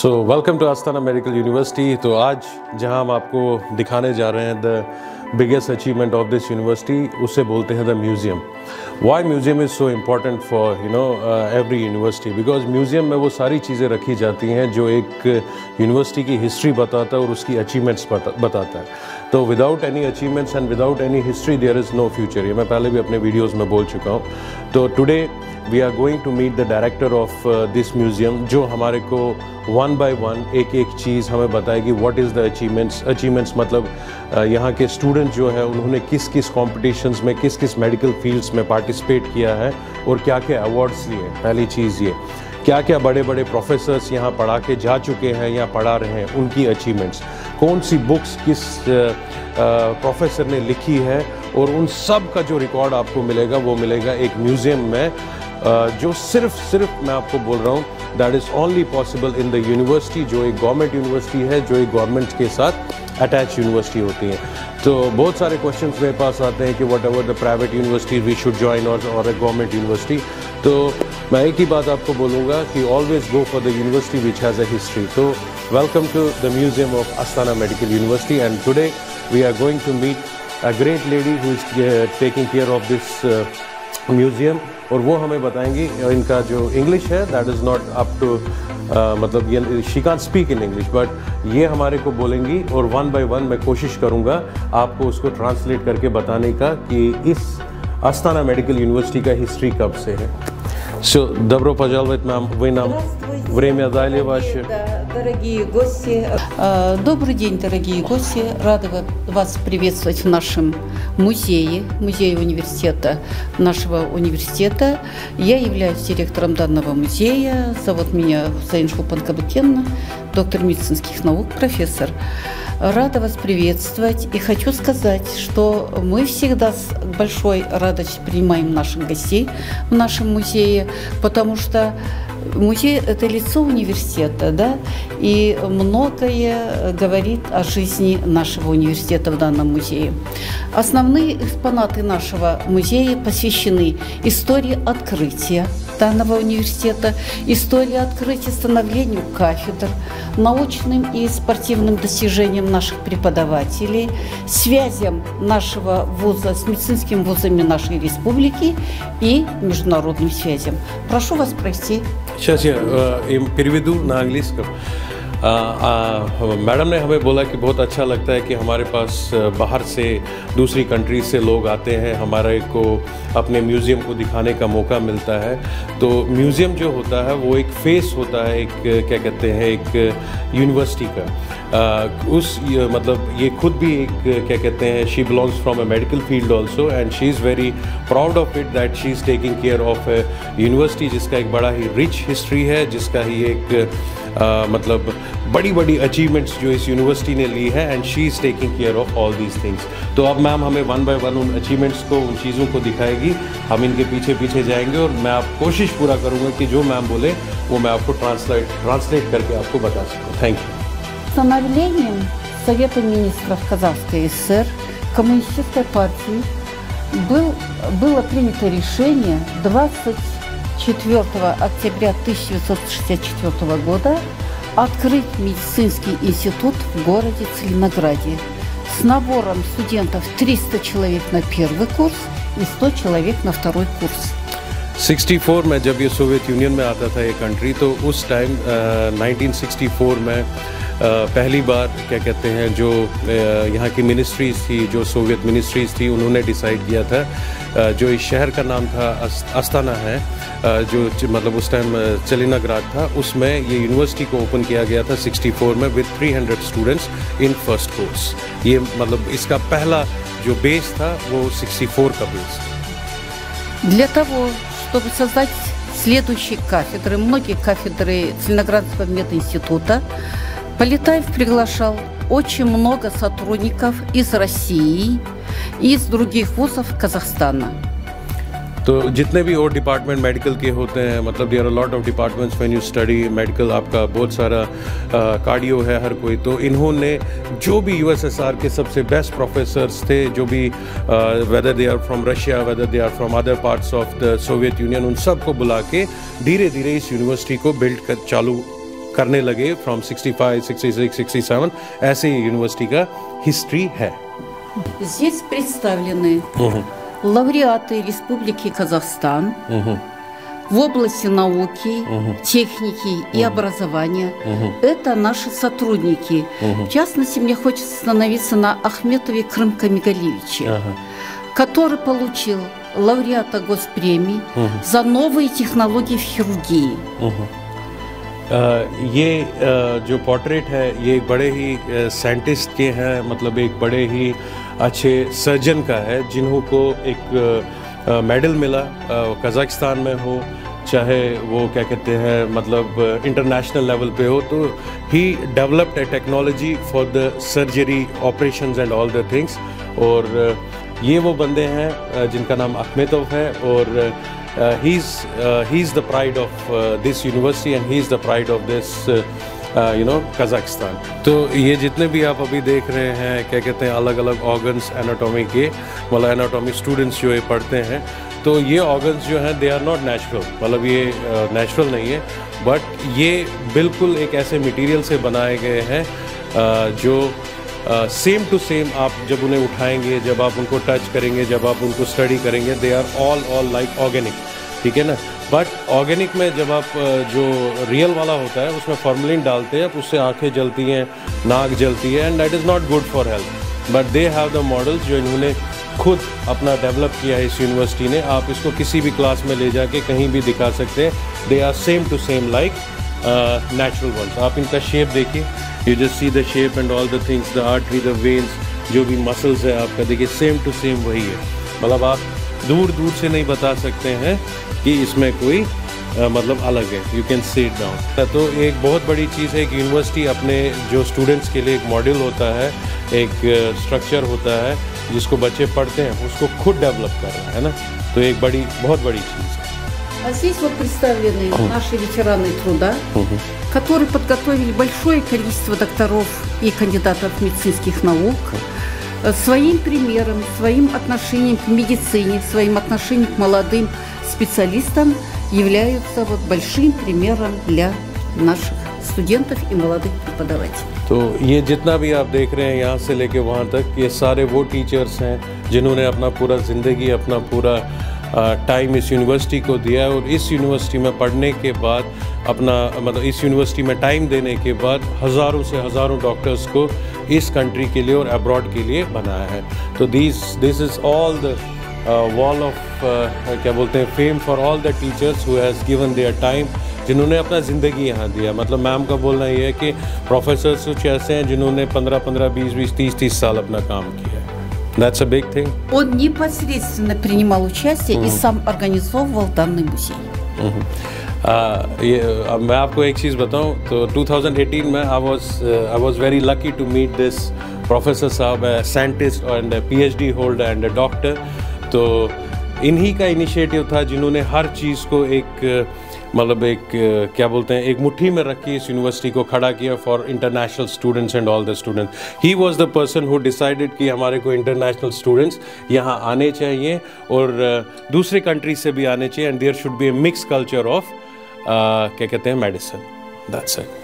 So welcome to Astana medical university. तो आज जहां हम आपको दिखाने जा रहे हैं the biggest achievement of this university, उसे बोलते हैं the museum. Why museum is so important for every university, because museum में वो सारी चीज़ें रखी जाती हैं जो एक यूनिवर्सिटी की हिस्ट्री बताता है और उसकी अचीवमेंट्स बताता है। तो without any achievements and without any history there is no future. ये मैं पहले भी अपने वीडियोज़ में बोल चुका हूँ। तो today we are going to meet the director of this museum, जो हमारे को वन बाय वन एक एक चीज़ हमें बताएगी। व्हाट इज़ द अचीवमेंट्स मतलब यहाँ के स्टूडेंट जो है उन्होंने किस किस कॉम्पिटिशन्स में, किस किस मेडिकल फील्ड्स में पार्टिसिपेट किया है और क्या क्या अवार्ड्स लिए। पहली चीज़ ये, क्या क्या बड़े बड़े प्रोफेसर्स यहाँ पढ़ा के जा चुके हैं या पढ़ा रहे हैं, उनकी अचीवमेंट्स, कौन सी बुक्स किस प्रोफेसर ने लिखी है, और उन सब का जो रिकॉर्ड आपको मिलेगा वो मिलेगा एक म्यूज़ियम में, जो सिर्फ मैं आपको बोल रहा हूँ that is only possible in the university, जो एक गवर्नमेंट यूनिवर्सिटी है, जो एक गवर्नमेंट के साथ अटैच यूनिवर्सिटी होती है। तो बहुत सारे क्वेश्चंस मेरे पास आते हैं कि whatever the private university we should join और अ गवर्नमेंट यूनिवर्सिटी। तो मैं एक ही बात आपको बोलूँगा कि always go for the university which has a history. तो welcome to the museum of Astana medical university, and today we are going to meet a great lady who is taking care of this museum, और वो हमें बताएंगी। इनका जो English है that is not up to मतलब ये she can't speak in English, but ये हमारे को बोलेंगी और वन बाय वन मैं कोशिश करूँगा आपको उसको ट्रांसलेट करके बताने का कि इस आस्ताना मेडिकल यूनिवर्सिटी का हिस्ट्री कब से है। So, добро пожаловать нам, вы нам время дали ваше. Дорогие гости, добрый день, дорогие гости. Рада вас приветствовать в нашем музее университета, нашего университета. Я являюсь директором данного музея. Зовут меня Хусейн Шулпан Кабыкенна, доктор медицинских наук, профессор. Рада вас приветствовать, и хочу сказать, что мы всегда с большой радостью принимаем наших гостей в нашем музее, потому что музей – это лицо университета, да, и многое говорит о жизни нашего университета в данном музее. Основные экспонаты нашего музея посвящены истории открытия данного университета, истории открытия, становлению кафедр, научным и спортивным достижениям наших преподавателей, связям нашего вуза с медицинскими вузами нашей республики и международным связям. Прошу вас пройти. Сейчас я переведу на английском. मैडम ने हमें बोला कि बहुत अच्छा लगता है कि हमारे पास बाहर से दूसरी कंट्री से लोग आते हैं, हमारे को अपने म्यूज़ियम को दिखाने का मौका मिलता है। तो म्यूज़ियम जो होता है वो एक फेस होता है, एक क्या कहते हैं, एक यूनिवर्सिटी का। मतलब ये खुद भी एक क्या कहते हैं, she belongs from a medical field also, and she is very proud of it that she is taking care of A university जिसका एक बड़ा ही रिच हिस्ट्री है, जिसका ही एक मतलब बड़ी बड़ी अचीवमेंट्स जो इस यूनिवर्सिटी ने ली है, and she is taking care of all these things. तो अब मैम हमें वन बाय वन उन अचीवमेंट्स को, उन चीज़ों को दिखाएगी, हम इनके पीछे पीछे जाएंगे, और मैं आप कोशिश पूरा करूँगा कि जो मैम बोले वो मैं आपको ट्रांसलेट करके आपको बता सकूँ। Thank you. Постановлением Совета министров Казахской ССР Коммунистической партии было принято решение 24 октября 1964 года открыть медицинский институт в городе Целинограде с набором студентов 300 человек на первый курс и 100 человек на второй курс. 64 में जब ये सोवियत यूनियन में आता था ये कंट्री, तो उस टाइम 1964 में पहली बार क्या कहते हैं, जो यहाँ की मिनिस्ट्रीज़ थी, जो सोवियत मिनिस्ट्रीज़ थी, उन्होंने डिसाइड किया था, जो इस शहर का नाम था आस्ताना है, जो मतलब उस टाइम चेलिनाग्राद था, उसमें ये यूनिवर्सिटी को ओपन किया गया था 64 में with 300 students in first course. ये मतलब इसका पहला जो बेस था वो 64 का बेस। Для того, чтобы создать следующие кафедры, многие кафедры Целиноградского мединститута, Полетаев приглашал очень много сотрудников из России и из других вузов Казахстана. तो जितने भी और डिपार्टमेंट मेडिकल के होते हैं, मतलब there are lot of departments when you study medical, आपका बहुत सारा कार्डियो है हर कोई, तो इन्होंने जो भी यूएसएसआर के सबसे बेस्ट प्रोफेसर्स थे, जो भी whether they are from Russia, whether they are from other parts of the Soviet Union, उन सब को बुला के धीरे धीरे इस यूनिवर्सिटी को बिल्ड कर चालू करने लगे फ्रॉम 65, 66, 67, ऐसे ही यूनिवर्सिटी का हिस्ट्री है। Здесь представлены лауреаты Республики Казахстан в области науки, техники и образования. Это наши сотрудники. В частности, мне хочется остановиться на Ахметове Крымкамигалевиче, который получил лауреата госпремии за новые технологии в хирургии. ये जो पोर्ट्रेट है ये एक बड़े ही साइंटिस्ट के हैं, मतलब एक बड़े ही अच्छे सर्जन का है जिन्हों को एक मेडल मिला कजाकिस्तान में हो, चाहे वो क्या कहते हैं मतलब इंटरनेशनल लेवल पे हो। तो he developed a technology for the surgery, operations and all the things. और ये वो बंदे हैं जिनका नाम अखमेतोव है, और he is the pride of this university and he is the pride of this Kazakhstan। तो ये जितने भी आप अभी देख रहे हैं क्या कहते हैं अलग अलग ऑर्गन्स एनाटॉमी के, मतलब एनाटॉमी स्टूडेंट्स जो ये पढ़ते हैं, तो ये ऑर्गन्स जो हैं दे आर नॉट नेचुरल, मतलब ये नेचुरल नहीं है, बट ये बिल्कुल एक ऐसे मटेरियल से बनाए गए हैं जो सेम टू सेम आप जब उन्हें उठाएंगे, जब आप उनको टच करेंगे, जब आप उनको स्टडी करेंगे, they are all like organic, ठीक है ना। बट ऑर्गेनिक में जब आप जो रियल वाला होता है उसमें फॉर्मेलिन डालते हैं, उससे आंखें जलती हैं, नाक जलती है, and that is not good for health. But they have the models जो इन्होंने खुद अपना डेवलप किया है इस यूनिवर्सिटी ने। आप इसको किसी भी क्लास में ले जाके कहीं भी दिखा सकते हैं, they are same to same like natural ones. आप इनका शेप देखिए, you just see the shape and all the things, the artery, the veins, जो भी मसल्स है आपका देखिए सेम टू सेम वही है। मतलब आप दूर दूर से नहीं बता सकते हैं कि इसमें कोई मतलब अलग है, you can see it down. तो एक बहुत बड़ी चीज़ है कि यूनिवर्सिटी अपने जो स्टूडेंट्स के लिए एक मॉडल होता है, एक स्ट्रक्चर होता है जिसको बच्चे पढ़ते हैं, उसको खुद डेवलप कर रहा है ना, तो एक बहुत बड़ी चीज़ है। А здесь вот представлены наши ветераны труда, которые подготовили большое количество докторов и кандидатов медицинских наук. Своим примером, своим отношением к медицине, своим отношением к молодым специалистам являются вот большим примером для наших студентов и молодых преподавателей. तो ये जितना भी आप देख रहे हैं यहाँ से लेके वहाँ तक, ये सारे वो टीचर्स हैं जिन्होंने अपना पूरा ज़िंदगी, अपना पूरा टाइम इस यूनिवर्सिटी को दिया है, और इस यूनिवर्सिटी में पढ़ने के बाद अपना मतलब इस यूनिवर्सिटी में टाइम देने के बाद हज़ारों से हज़ारों डॉक्टर्स को इस कंट्री के लिए और अब्रॉड के लिए बनाया है। तो this is all the wall of क्या बोलते हैं fame for all the teachers who has given their time, जिन्होंने अपना ज़िंदगी यहाँ दिया। मतलब मैम का बोलना ये है कि प्रोफेसर्स कुछ ऐसे हैं जिन्होंने 15-15, 20-20, 30-30 साल अपना काम किया है। That's a big thing. Он непосредственно принимал участие и сам организовывал данный музей. अब मैं आपको एक चीज़ बताऊं, तो 2018 में I was very lucky to meet this professor साहब, scientist and PhD holder and doctor. तो इन्हीं का इनिशिएटिव था जिन्होंने हर चीज़ को एक मतलब एक क्या बोलते हैं एक मुट्ठी में रखी, इस यूनिवर्सिटी को खड़ा किया for international students and all the students. He was the person who decided कि हमारे को इंटरनेशनल स्टूडेंट्स यहाँ आने चाहिए और दूसरे कंट्री से भी आने चाहिए, and there should be a mix culture of क्या कहते हैं मेडिसिन। That's it.